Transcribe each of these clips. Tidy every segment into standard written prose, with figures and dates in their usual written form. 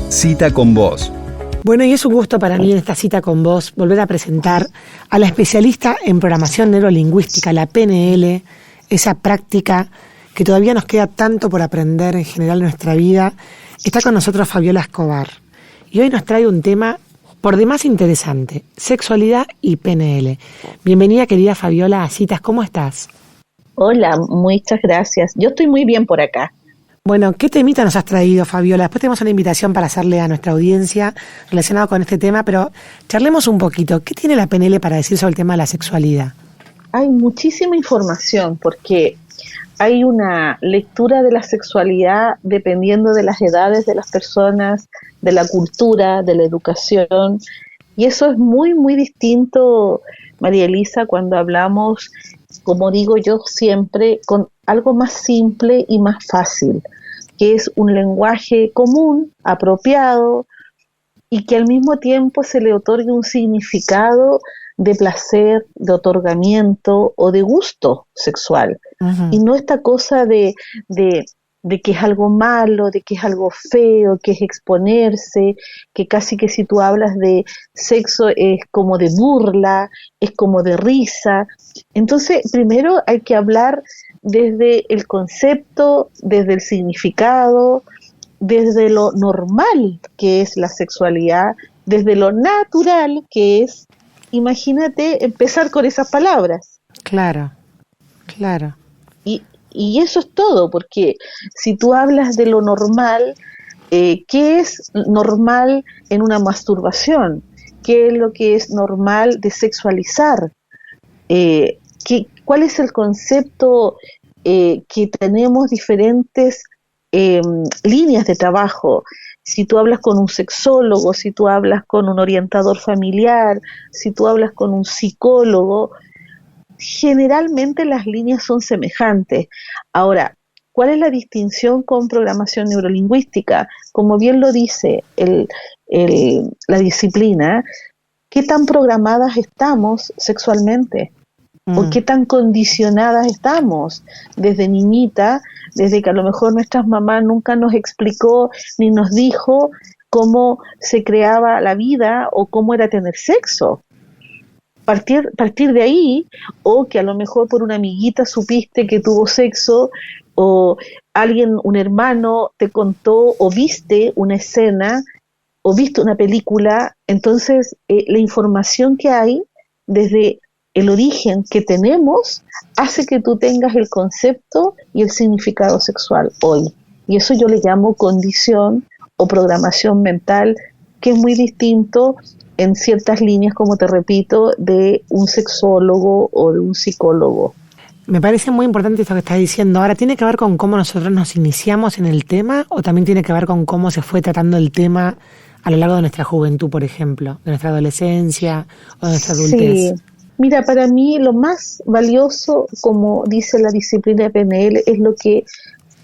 Cita con Vos. Bueno, y es un gusto para mí en esta cita con vos volver a presentar a la especialista en programación neurolingüística, la PNL, esa práctica que todavía nos queda tanto por aprender en general en nuestra vida. Está con nosotros Fabiola Escobar y hoy nos trae un tema por demás interesante, sexualidad y PNL. Bienvenida, querida Fabiola, a Citas, ¿cómo estás? Hola, muchas gracias. Yo estoy muy bien por acá. Bueno, ¿qué temita nos has traído, Fabiola? Después tenemos una invitación para hacerle a nuestra audiencia relacionado con este tema, pero charlemos un poquito. ¿Qué tiene la PNL para decir sobre el tema de la sexualidad? Hay muchísima información porque hay una lectura de la sexualidad dependiendo de las edades de las personas, de la cultura, de la educación, y eso es muy, muy distinto, María Elisa, cuando hablamos, como digo yo siempre, con algo más simple y más fácil, que es un lenguaje común, apropiado, y que al mismo tiempo se le otorgue un significado de placer, de otorgamiento o de gusto sexual. Uh-huh. Y no esta cosa de que es algo malo, de que es algo feo, que es exponerse, que casi que si tú hablas de sexo es como de burla, es como de risa. Entonces, primero hay que hablar desde el concepto, desde el significado, desde lo normal que es la sexualidad, desde lo natural que es, imagínate, empezar con esas palabras. Claro, claro. Y eso es todo, porque si tú hablas de lo normal, ¿qué es normal en una masturbación? ¿Qué es lo que es normal de sexualizar? ¿Cuál es el concepto que tenemos diferentes líneas de trabajo? Si tú hablas con un sexólogo, si tú hablas con un orientador familiar, si tú hablas con un psicólogo, generalmente las líneas son semejantes. Ahora, ¿cuál es la distinción con programación neurolingüística? Como bien lo dice la disciplina, ¿qué tan programadas estamos sexualmente? ¿O qué tan condicionadas estamos desde niñita, desde que a lo mejor nuestras mamás nunca nos explicó ni nos dijo cómo se creaba la vida o cómo era tener sexo? Partir de ahí, o que a lo mejor por una amiguita supiste que tuvo sexo, o alguien, un hermano te contó, o viste una escena, o viste una película. Entonces la información que hay desde el origen que tenemos hace que tú tengas el concepto y el significado sexual hoy. Y eso yo le llamo condición o programación mental, que es muy distinto en ciertas líneas, como te repito, de un sexólogo o de un psicólogo. Me parece muy importante esto que estás diciendo. Ahora, ¿tiene que ver con cómo nosotros nos iniciamos en el tema o también tiene que ver con cómo se fue tratando el tema a lo largo de nuestra juventud, por ejemplo, de nuestra adolescencia o de nuestra adultez? Sí. Mira, para mí lo más valioso, como dice la disciplina de PNL, es lo que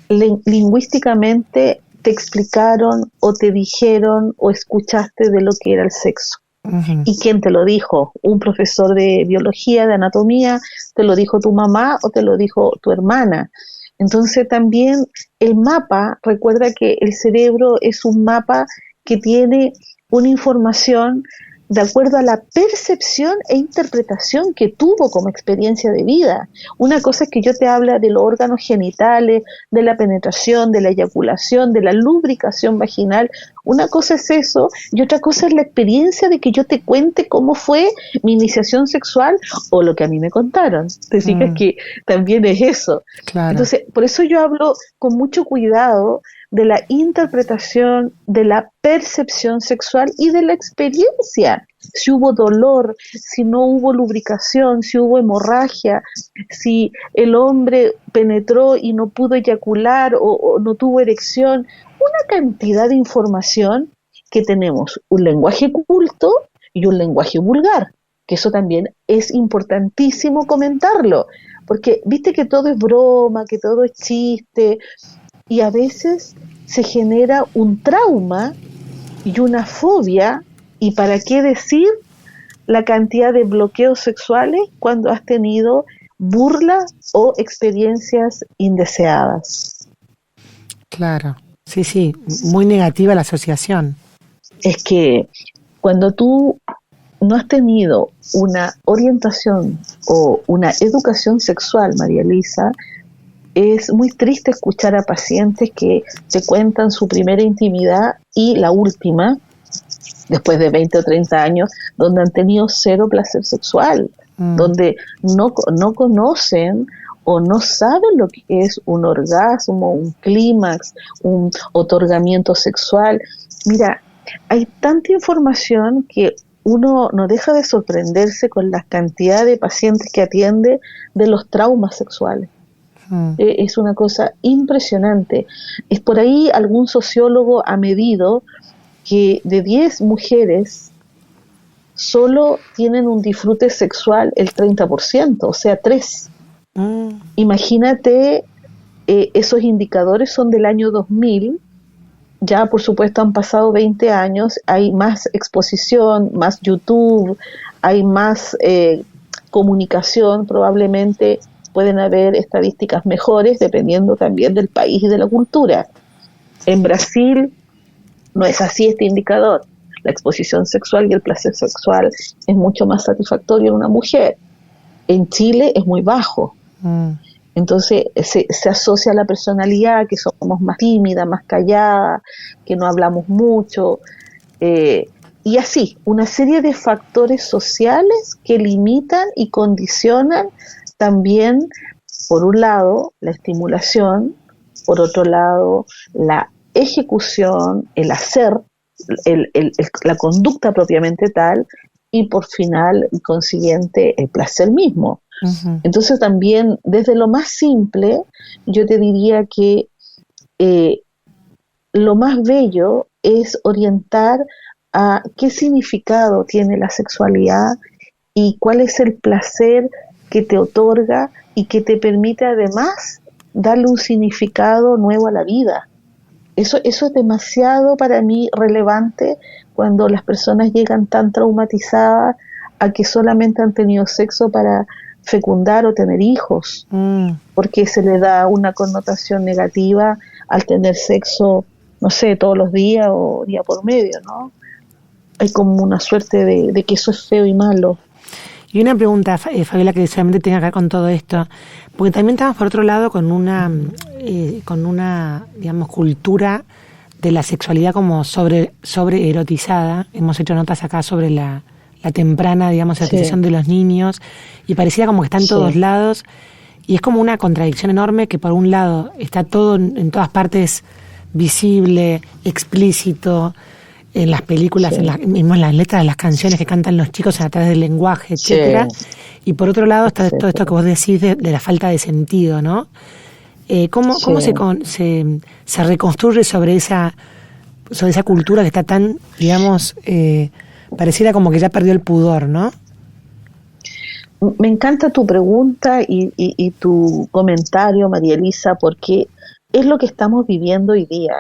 lingüísticamente te explicaron o te dijeron o escuchaste de lo que era el sexo. Uh-huh. ¿Y quién te lo dijo? ¿Un profesor de biología, de anatomía? ¿Te lo dijo tu mamá o te lo dijo tu hermana? Entonces también el mapa, recuerda que el cerebro es un mapa que tiene una información de acuerdo a la percepción e interpretación que tuvo como experiencia de vida. Una cosa es que yo te habla de los órganos genitales, de la penetración, de la eyaculación, de la lubricación vaginal. Una cosa es eso, y otra cosa es la experiencia de que yo te cuente cómo fue mi iniciación sexual o lo que a mí me contaron. Te fijas que también es eso. Claro. Entonces, por eso yo hablo con mucho cuidado de la interpretación, de la percepción sexual y de la experiencia. Si hubo dolor, si no hubo lubricación, si hubo hemorragia, si el hombre penetró y no pudo eyacular o no tuvo erección, una cantidad de información que tenemos, un lenguaje culto y un lenguaje vulgar, que eso también es importantísimo comentarlo, porque viste que todo es broma, que todo es chiste, y a veces se genera un trauma y una fobia, y para qué decir la cantidad de bloqueos sexuales cuando has tenido burlas o experiencias indeseadas. Claro, Sí, sí, muy negativa la asociación. Es que cuando tú no has tenido una orientación o una educación sexual, María Elisa, es muy triste escuchar a pacientes que te cuentan su primera intimidad y la última, después de 20 o 30 años, donde han tenido cero placer sexual, donde no conocen o no saben lo que es un orgasmo, un clímax, un otorgamiento sexual. Mira, hay tanta información que uno no deja de sorprenderse con la cantidad de pacientes que atiende de los traumas sexuales. Es una cosa impresionante. Es por ahí algún sociólogo ha medido que de 10 mujeres solo tienen un disfrute sexual el 30%, o sea, 3. Imagínate, esos indicadores son del año 2000, ya por supuesto han pasado 20 años, hay más exposición, más YouTube, hay más comunicación, probablemente pueden haber estadísticas mejores dependiendo también del país y de la cultura. En Brasil no es así este indicador. La exposición sexual y el placer sexual es mucho más satisfactorio en una mujer. En Chile es muy bajo. Entonces se asocia a la personalidad, que somos más tímidas, más calladas, que no hablamos mucho, y así, una serie de factores sociales que limitan y condicionan también, por un lado, la estimulación, por otro lado, la ejecución, el hacer, la conducta propiamente tal, y por final, y consiguiente, el placer mismo. Entonces también, desde lo más simple, yo te diría que lo más bello es orientar a qué significado tiene la sexualidad y cuál es el placer que te otorga y que te permite además darle un significado nuevo a la vida. Eso es demasiado para mí relevante cuando las personas llegan tan traumatizadas a que solamente han tenido sexo para fecundar o tener hijos, porque se le da una connotación negativa al tener sexo, no sé, todos los días o día por medio, ¿no? Hay como una suerte de que eso es feo y malo. Y una pregunta, Fabiola, que solamente tenga que ver con todo esto, porque también estamos por otro lado con una digamos, cultura de la sexualidad como sobre erotizada. Hemos hecho notas acá sobre la temprana, digamos, erotización de los niños, y pareciera como que está en todos lados, y es como una contradicción enorme que por un lado está todo en todas partes visible, explícito, en las películas, mismo en las letras de las canciones que cantan los chicos a través del lenguaje, etcétera. Y por otro lado está todo esto que vos decís de la falta de sentido, ¿no? ¿Cómo se reconstruye sobre esa cultura que está tan, digamos, pareciera como que ya perdió el pudor, ¿no? Me encanta tu pregunta y tu comentario, María Elisa, porque es lo que estamos viviendo hoy día.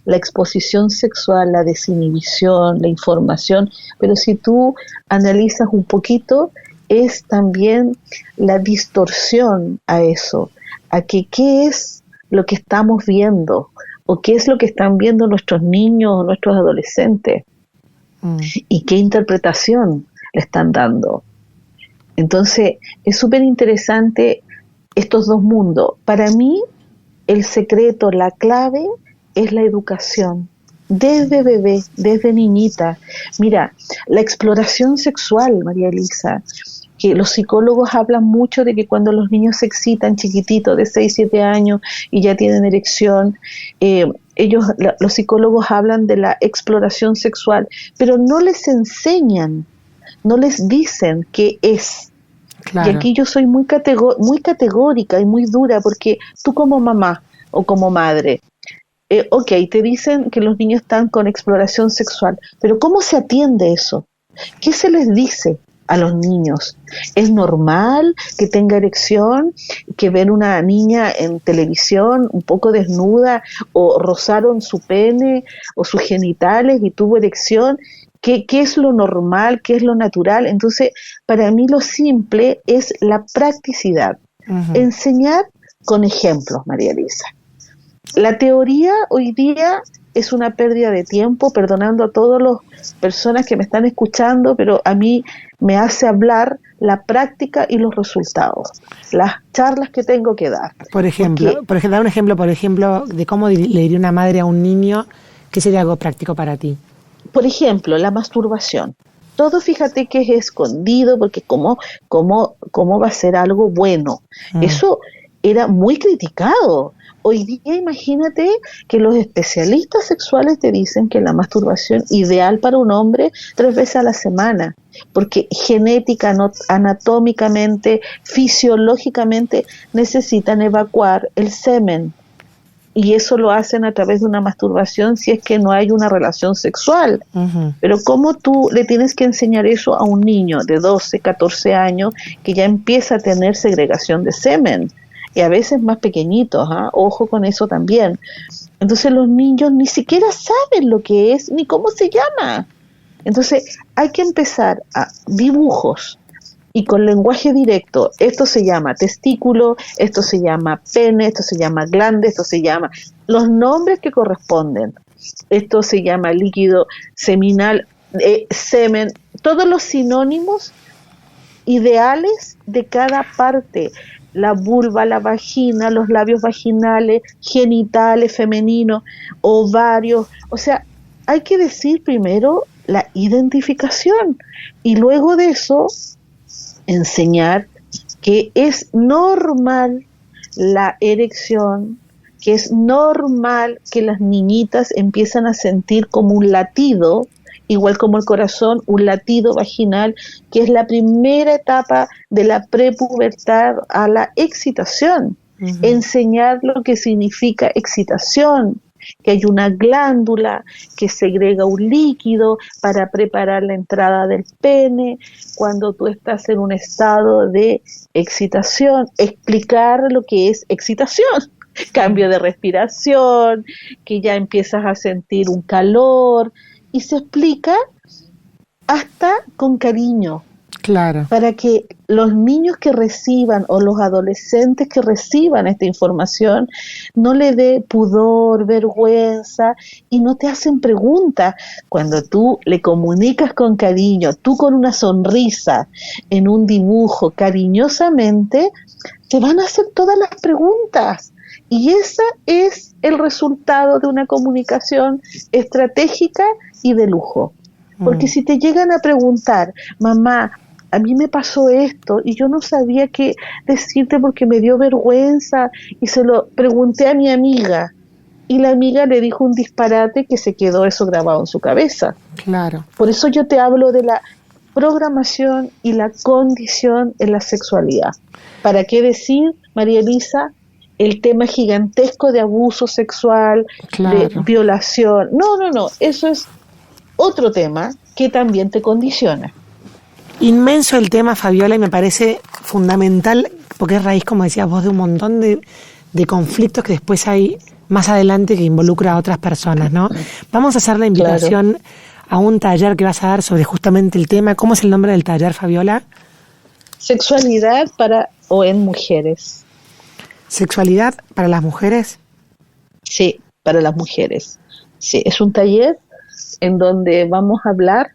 La exposición sexual, la desinhibición, la información, pero si tú analizas un poquito, es también la distorsión a eso, a que qué es lo que estamos viendo, o qué es lo que están viendo nuestros niños o nuestros adolescentes, y qué interpretación le están dando. Entonces, es súper interesante estos dos mundos. Para mí, el secreto, la clave, es la educación, desde bebé, desde niñita. Mira, la exploración sexual, María Elisa, que los psicólogos hablan mucho de que cuando los niños se excitan chiquititos, de 6, 7 años, y ya tienen erección, los psicólogos hablan de la exploración sexual, pero no les enseñan, no les dicen qué es. Claro. Y aquí yo soy muy categórica y muy dura, porque tú como mamá o como madre, te dicen que los niños están con exploración sexual, pero ¿cómo se atiende eso? ¿Qué se les dice a los niños? ¿Es normal que tenga erección, que ven una niña en televisión un poco desnuda, o rozaron su pene o sus genitales y tuvo erección? ¿Qué es lo normal? ¿Qué es lo natural? Entonces, para mí lo simple es la practicidad. Enseñar con ejemplos, María Elisa. La teoría hoy día es una pérdida de tiempo, perdonando a todas las personas que me están escuchando, pero a mí me hace hablar la práctica y los resultados, las charlas que tengo que dar. Por ejemplo, dar un ejemplo, por ejemplo, de cómo le diría una madre a un niño, ¿qué sería algo práctico para ti? Por ejemplo, la masturbación. Todo, fíjate que es escondido, porque cómo va a ser algo bueno. Eso era muy criticado. Hoy día imagínate que los especialistas sexuales te dicen que la masturbación ideal para un hombre 3 veces a la semana, porque genética, anatómicamente, fisiológicamente necesitan evacuar el semen. Y eso lo hacen a través de una masturbación si es que no hay una relación sexual. Pero ¿cómo tú le tienes que enseñar eso a un niño de 12, 14 años que ya empieza a tener segregación de semen? Y a veces más pequeñitos, ojo con eso también. Entonces los niños ni siquiera saben lo que es ni cómo se llama. Entonces hay que empezar a dibujos y con lenguaje directo. Esto se llama testículo, esto se llama pene, esto se llama glande, esto se llama los nombres que corresponden. Esto se llama líquido seminal, semen, todos los sinónimos ideales de cada parte. La vulva, la vagina, los labios vaginales, genitales femeninos, ovarios. O sea, hay que decir primero la identificación y luego de eso enseñar que es normal la erección, que es normal que las niñitas empiezan a sentir como un latido, igual como el corazón, un latido vaginal, que es la primera etapa de la prepubertad a la excitación. Enseñar lo que significa excitación, que hay una glándula que segrega un líquido para preparar la entrada del pene cuando tú estás en un estado de excitación, explicar lo que es excitación, cambio de respiración, que ya empiezas a sentir un calor, y se explica hasta con cariño. Claro. Para que los niños que reciban o los adolescentes que reciban esta información no le dé pudor, vergüenza y no te hacen preguntas. Cuando tú le comunicas con cariño, tú con una sonrisa en un dibujo cariñosamente, te van a hacer todas las preguntas. Y ese es el resultado de una comunicación estratégica y de lujo. Porque si te llegan a preguntar, mamá, a mí me pasó esto y yo no sabía qué decirte porque me dio vergüenza y se lo pregunté a mi amiga y la amiga le dijo un disparate que se quedó eso grabado en su cabeza. Claro. Por eso yo te hablo de la programación y la condición en la sexualidad. ¿Para qué decir, María Elisa, el tema gigantesco de abuso sexual, de violación? No, eso es otro tema que también te condiciona. Inmenso el tema, Fabiola, y me parece fundamental, porque es raíz, como decías vos, de un montón de conflictos que después hay más adelante que involucra a otras personas, ¿no? Vamos a hacer la invitación a un taller que vas a dar sobre justamente el tema. ¿Cómo es el nombre del taller, Fabiola? Sexualidad para o en mujeres. ¿Sexualidad para las mujeres? Sí, para las mujeres. Sí, es un taller en donde vamos a hablar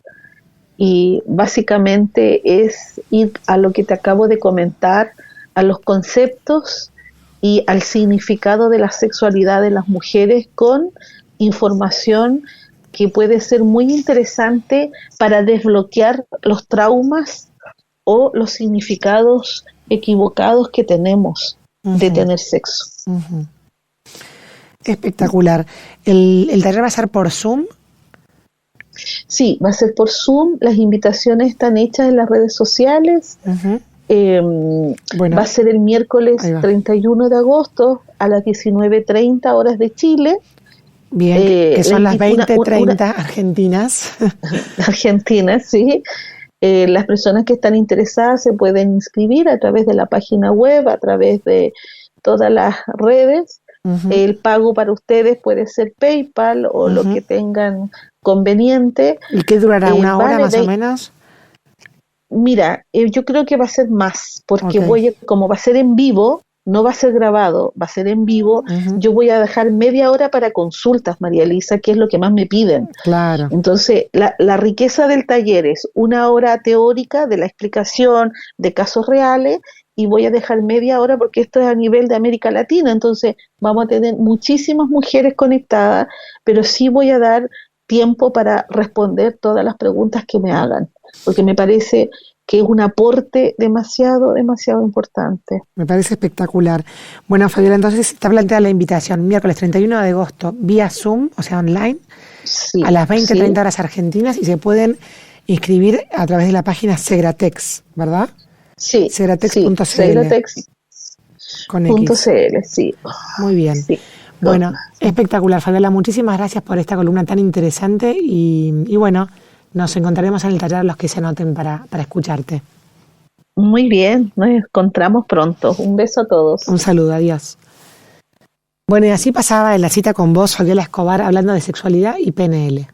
y básicamente es ir a lo que te acabo de comentar, a los conceptos y al significado de la sexualidad de las mujeres con información que puede ser muy interesante para desbloquear los traumas o los significados equivocados que tenemos de tener sexo. Espectacular. ¿El taller va a ser por Zoom? Sí, va a ser por Zoom. Las invitaciones están hechas en las redes sociales. Va a ser el miércoles 31 de agosto a las 19:30 horas de Chile. Bien, que son las 20:30 argentinas. Argentinas, sí. Las personas que están interesadas se pueden inscribir a través de la página web, a través de todas las redes. El pago para ustedes puede ser PayPal o lo que tengan conveniente. ¿Y qué durará? ¿Una hora más o menos? Mira, yo creo que va a ser más, porque como va a ser en vivo, no va a ser grabado, va a ser en vivo. Yo voy a dejar media hora para consultas, María Elisa, que es lo que más me piden. Claro. Entonces, la riqueza del taller es 1 hora teórica de la explicación de casos reales, y voy a dejar media hora porque esto es a nivel de América Latina, entonces vamos a tener muchísimas mujeres conectadas, pero sí voy a dar tiempo para responder todas las preguntas que me hagan, porque me parece que es un aporte demasiado importante. Me parece espectacular. Bueno, Fabiola, entonces está planteada la invitación miércoles 31 de agosto vía Zoom, o sea, online, Sí, a las 20:30 sí. horas argentinas, y se pueden inscribir a través de la página Segratex, ¿verdad? Sí, Segratex.cl. Con X. Segratex.cl, sí. Muy bien. Sí. Bueno, espectacular, Fabiola. Muchísimas gracias por esta columna tan interesante y bueno, nos encontraremos en el taller los que se anoten para escucharte. Muy bien, nos encontramos pronto. Un beso a todos. Un saludo, adiós. Bueno, y así pasaba en la cita con vos, Fabiola Escobar, hablando de sexualidad y PNL.